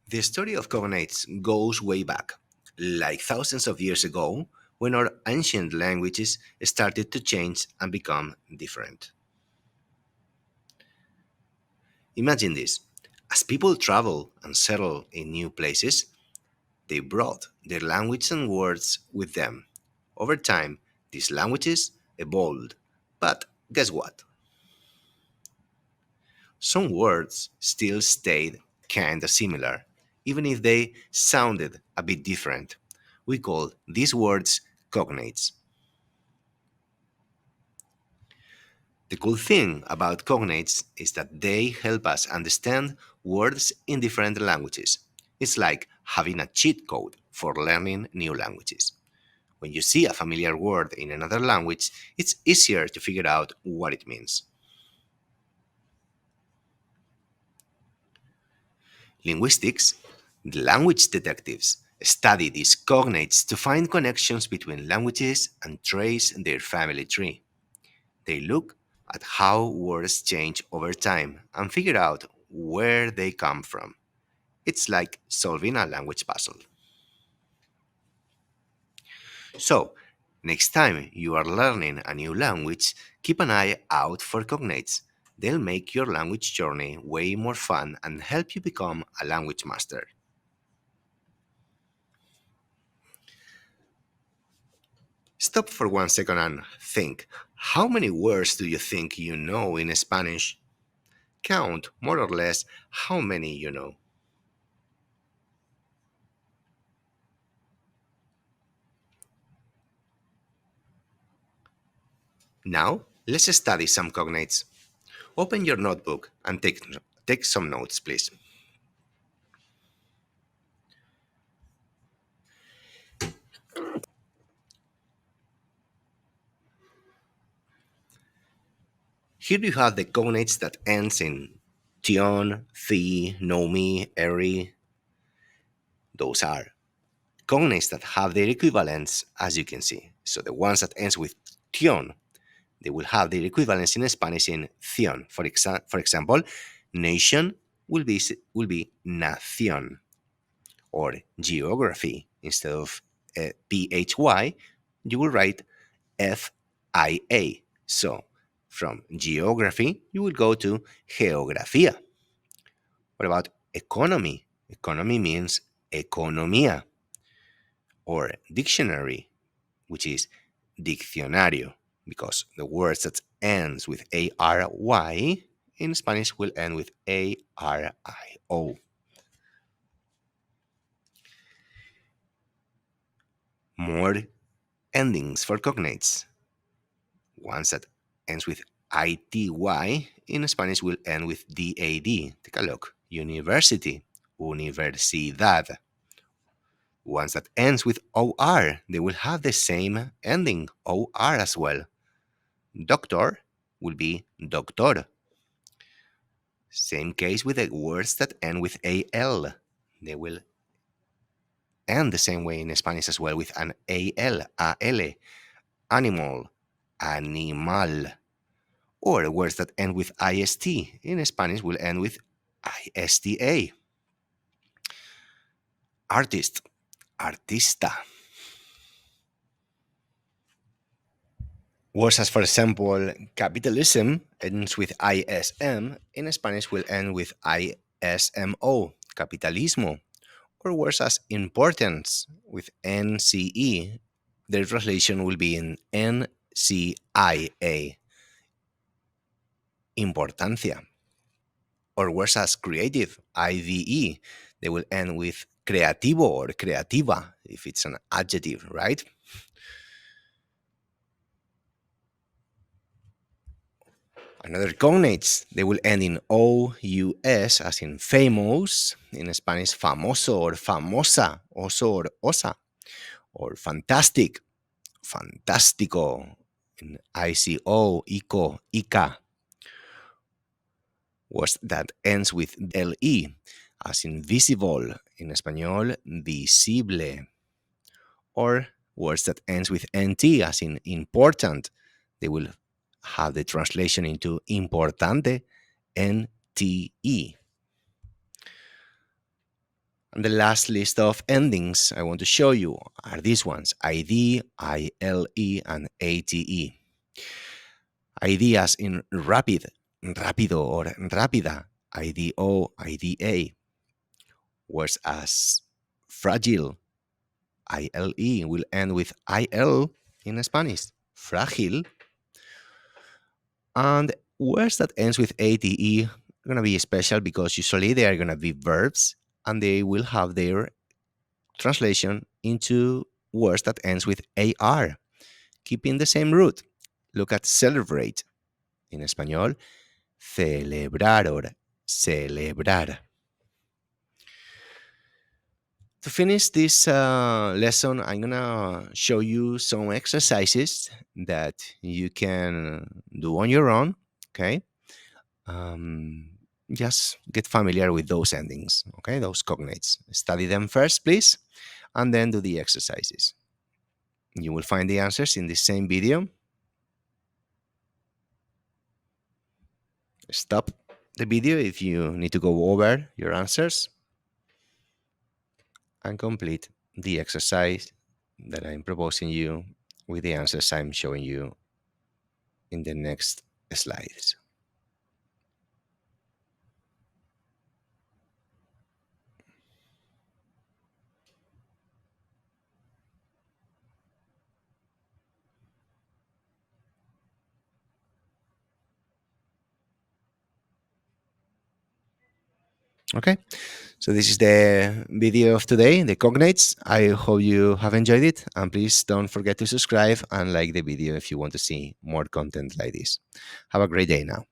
The story of cognates goes way back, like thousands of years ago, when our ancient languages started to change and become different. Imagine this: as people travel and settle in new places, they brought their language and words with them. Over time, these languages evolved. But guess what? Some words still stayed kinda similar, even if they sounded a bit different. We call these words cognates. The cool thing about cognates is that they help us understand words in different languages. It's like having a cheat code for learning new languages. When you see a familiar word in another language, it's easier to figure out what it means. Linguistics, the language detectives, study these cognates to find connections between languages and trace their family tree. They look at how words change over time and figure out where they come from. It's like solving a language puzzle. So, next time you are learning a new language, keep an eye out for cognates. They'll make your language journey way more fun and help you become a language master. Stop for 1 second and think, how many words do you think you know in Spanish? Count more or less how many you know. Now, let's study some cognates. Open your notebook and take some notes, please. Here you have the cognates that ends in tion, the, nomi, eri. Those are cognates that have their equivalents, as you can see. So the ones that ends with tion, they will have their equivalents in Spanish in ción. For example, nation will be nación, or geography, instead of phy, you will write fia. So from geography, you will go to geografía. What about economy? Economy means economía, or dictionary, which is diccionario, because the words that ends with ary in Spanish will end with ario. More endings for cognates. Ones that ends with ity in Spanish will end with dad. Take a look. University, universidad. Ones that ends with or, they will have the same ending, or as well. Doctor will be doctor. Same case with the words that end with al. They will end the same way in Spanish as well, with an al. Animal, animal. Or words that end with ist in Spanish will end with ista. Artist, artista. Words as, for example, capitalism ends with ism, in Spanish will end with ismo, capitalismo. Or words as importance with nce, their translation will be in ncia, importancia. Or words as creative, ive, they will end with creativo or creativa if it's an adjective, right? Another cognates, they will end in ous, as in famous, in Spanish famoso or famosa, oso or osa, or fantastic, fantástico, in ico, ico, ica. Words that ends with le, as in visible, in Español, visible. Or words that ends with nt, as in important, they will have the translation into importante, nte. And the last list of endings I want to show you are these ones: ID, ILE, and ATE. ID as in rapid, rápido, or rápida, IDO, IDA. Words as fragile, ILE, will end with IL in Spanish, frágil. And words that ends with ATE are going to be special because usually they are going to be verbs and they will have their translation into words that ends with AR, keeping the same root. Look at celebrate. In español, celebrar or celebrar. To finish this lesson, I'm going to show you some exercises that you can do on your own, okay? Um, just get familiar with those endings, okay? Those cognates. Study them first, please, and then do the exercises. You will find the answers in the same video. Stop the video if you need to go over your answers and complete the exercise that I'm proposing you with the answers I'm showing you in the next slides. Okay, so this is the video of today, the cognates. I hope you have enjoyed it, and please don't forget to subscribe and like the video if you want to see more content like this. Have a great day now.